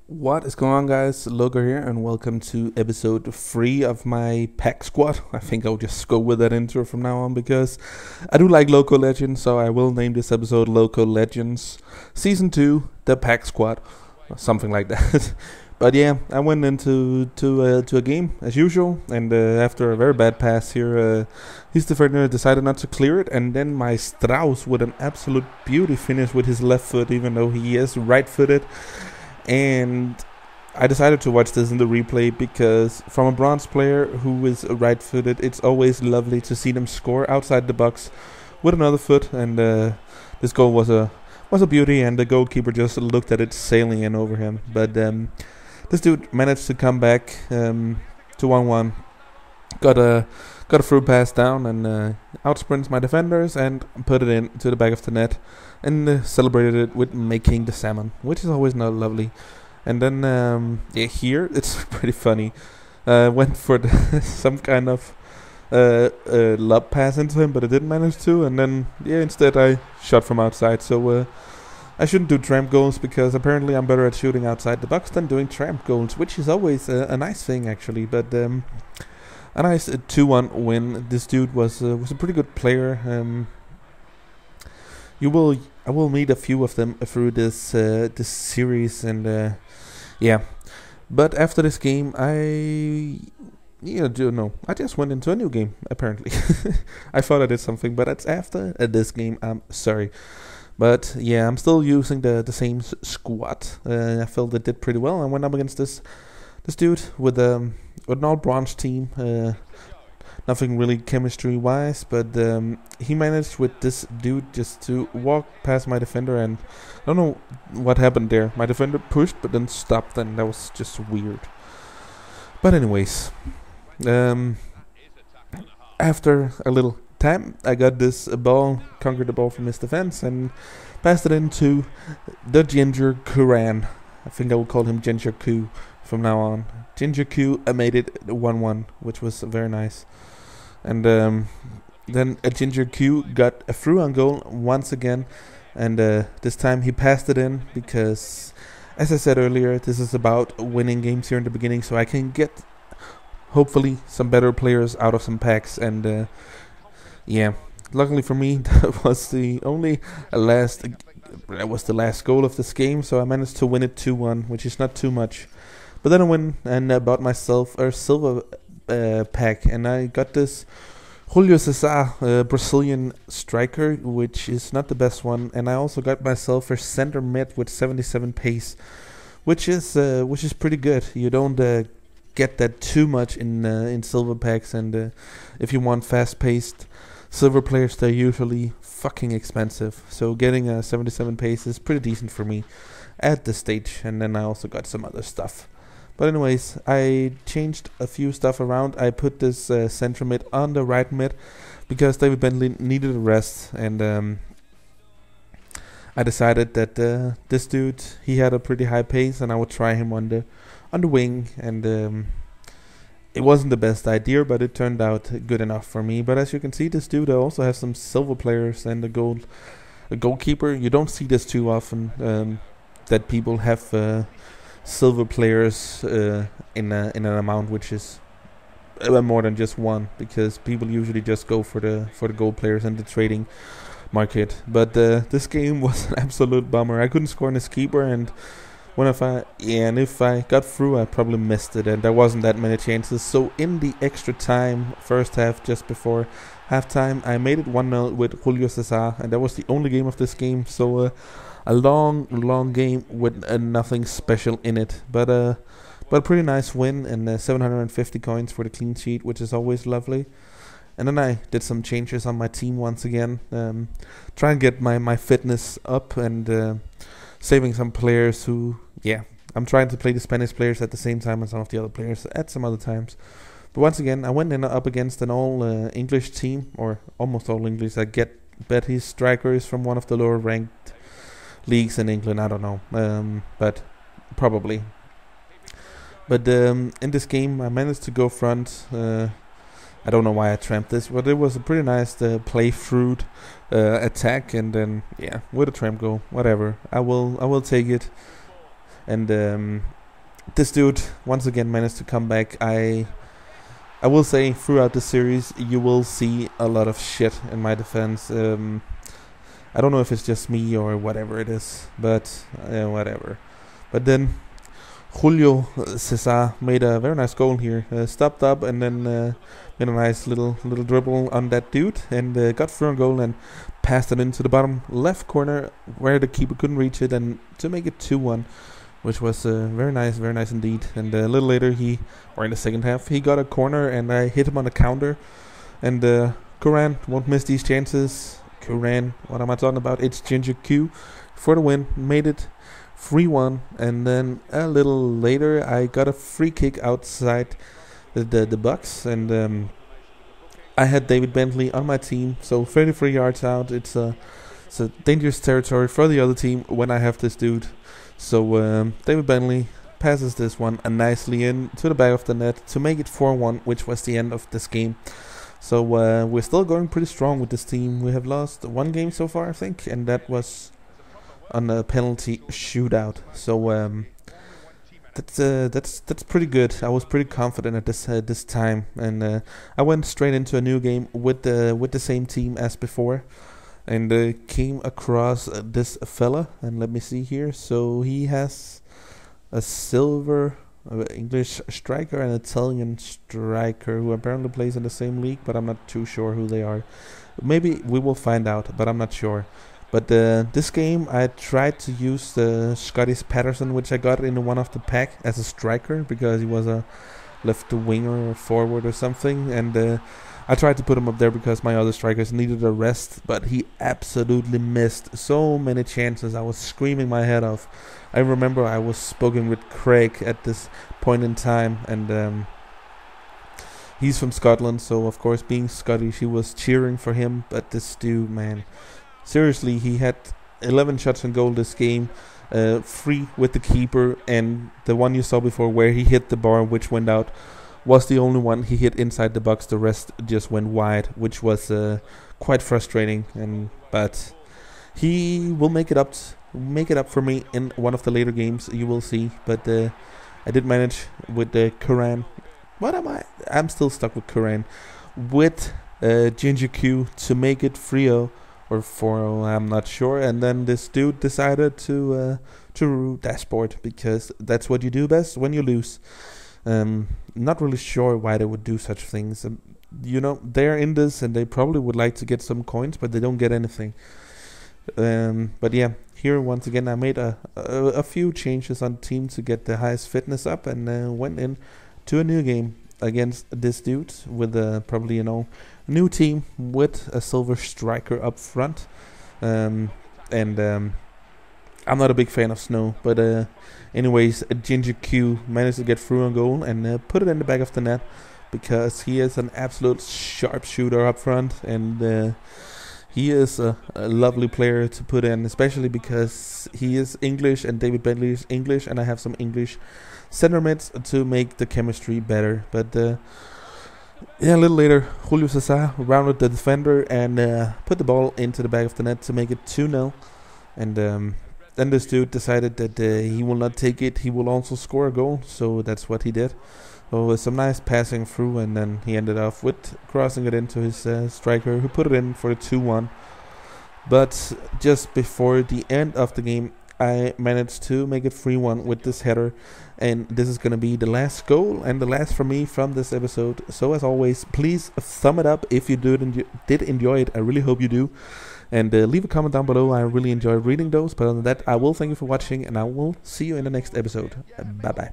What is going on, guys? Loco here, and welcome to episode 3 of my pack squad. I think I'll just go with that intro from now on because I do like Loco Legends, so I will name this episode Loco Legends Season 2, the pack squad, or something like that. But yeah, I went into a game as usual, and after a very bad pass here, his defender decided not to clear it, and then my Strauss with an absolute beauty finish with his left foot, even though he is right-footed. And I decided to watch this in the replay because from a bronze player who is right-footed, it's always lovely to see them score outside the box with another foot. And this goal was a beauty, and the goalkeeper just looked at it sailing in over him. But this dude managed to come back to 1-1, got a through pass down, and outsprints my defenders and put it into the back of the net, and celebrated it with making the salmon, which is always not lovely. And then here it's pretty funny. Went for some kind of lob pass into him, but I didn't manage to. And then instead I shot from outside. So I shouldn't do tramp goals because apparently I'm better at shooting outside the box than doing tramp goals, which is always a nice thing actually. But a nice 2-1 win. This dude was a pretty good player. I will meet a few of them through this series, and yeah. But after this game, I just went into a new game. Apparently, I thought I did something, but it's after this game. I'm sorry, but yeah, I'm still using the same squad. I felt it did pretty well. I went up against this dude with an all bronze team. Nothing really chemistry-wise, but he managed with this dude just to walk past my defender, and I don't know what happened there. My defender pushed, but then stopped, and that was just weird. But anyways, after a little time, I got this ball, conquered the ball from his defense, and passed it into the Ginger Kuran. I think I will call him Ginger Ku from now on. Ginger Q made it 1-1, which was very nice. And then a Ginger Q got a through on goal once again, and this time he passed it in because, as I said earlier, this is about winning games here in the beginning, so I can get hopefully some better players out of some packs. And yeah, luckily for me, that was the last goal of this game, so I managed to win it 2-1, which is not too much. But then I went and bought myself a silver pack, and I got this Julio César Brazilian striker, which is not the best one, and I also got myself a center mid with 77 pace, which is pretty good. You don't get that too much in silver packs, and if you want fast-paced silver players, they're usually fucking expensive. So getting a 77 pace is pretty decent for me at this stage, and then I also got some other stuff. But anyways, I changed a few stuff around. I put this center mid on the right mid because David Bentley needed a rest, and I decided that this dude, he had a pretty high pace, and I would try him on the wing, and it wasn't the best idea, but it turned out good enough for me. But as you can see, this dude also has some silver players and a goalkeeper. You don't see this too often, that people have silver players in an amount which is more than just one, because people usually just go for the gold players in the trading market. But this game was an absolute bummer. I couldn't score in his keeper, and if I got through, I probably missed it, and there wasn't that many chances. So in the extra time, first half, just before halftime, I made it 1-0 with Julio César, and that was the only game of this game. So a long game with nothing special in it, but a pretty nice win, and 750 coins for the clean sheet, which is always lovely. And then I did some changes on my team once again, try and get my fitness up, and saving some players who, I'm trying to play the Spanish players at the same time as some of the other players at some other times. But once again, I went in up against an all English team, or almost all English. I bet his striker is from one of the lower ranked leagues in England. I don't know, but probably. But in this game, I managed to go front. I don't know why I tramped this, but it was a pretty nice play through attack, and then with a tramp goal, whatever. I will take it. And this dude once again managed to come back. I will say throughout the series you will see a lot of shit in my defense. I don't know if it's just me or whatever it is, but whatever. But then izLoCoZz made a very nice goal here. Stopped up and then made a nice little dribble on that dude and got through a goal and passed it into the bottom left corner where the keeper couldn't reach it, and to make it 2-1, which was very nice indeed. And a little later in the second half, he got a corner and I hit him on the counter. And Kuran won't miss these chances. Kuran, what am I talking about? It's Ginger Q for the win. Made it 3-1, and then a little later I got a free kick outside the box, and I had David Bentley on my team, so 33 yards out. It's a dangerous territory for the other team when I have this dude. So David Bentley passes this one nicely in to the back of the net to make it 4-1, which was the end of this game. So we're still going pretty strong with this team. We have lost one game so far, I think, and that was on a penalty shootout. So that's pretty good. I was pretty confident at this time, and I went straight into a new game with the same team as before, and came across this fella. And let me see here. So he has a silver English striker and Italian striker who apparently plays in the same league, but I'm not too sure who they are. Maybe we will find out, but I'm not sure. But this game I tried to use the Scottish Patterson, which I got in one of the pack as a striker because he was a left winger or forward or something, and I tried to put him up there because my other strikers needed a rest, but he absolutely missed so many chances. I was screaming my head off. I remember I was spoken with Craig at this point in time, and he's from Scotland, so of course being Scottish he was cheering for him. But this dude, man, seriously, he had 11 shots on goal this game, 3 with the keeper, and the one you saw before where he hit the bar which went out was the only one he hit inside the box. The rest just went wide, which was quite frustrating. But he will make it up for me in one of the later games, you will see. But I did manage with the Kuran. What am I? I'm still stuck with Kuran. With Ginger Q to make it 3-0 or 4-0, I'm not sure. And then this dude decided to dashboard, because that's what you do best when you lose. Not really sure why they would do such things. They're in this and they probably would like to get some coins, but they don't get anything. But yeah, here once again I made a few changes on the team to get the highest fitness up, and went in to a new game against this dude with probably a new team with a silver striker up front. And I'm not a big fan of Snow, but anyways, Ginger Q managed to get through a goal and put it in the back of the net, because he is an absolute sharpshooter up front, and he is a lovely player to put in, especially because he is English and David Bentley is English, and I have some English center mids to make the chemistry better. But yeah, a little later, izLoCoZz rounded the defender and put the ball into the back of the net to make it 2-0. And then this dude decided that he will not take it, he will also score a goal, so that's what he did. So some nice passing through, and then he ended off with crossing it into his striker, who put it in for a 2-1. But just before the end of the game, I managed to make it 3-1 with this header, and this is going to be the last goal and the last for me from this episode. So as always, please thumb it up if you did enjoy it. I really hope you do, and leave a comment down below. I really enjoy reading those. But other than that, I will thank you for watching, and I will see you in the next episode. Bye bye.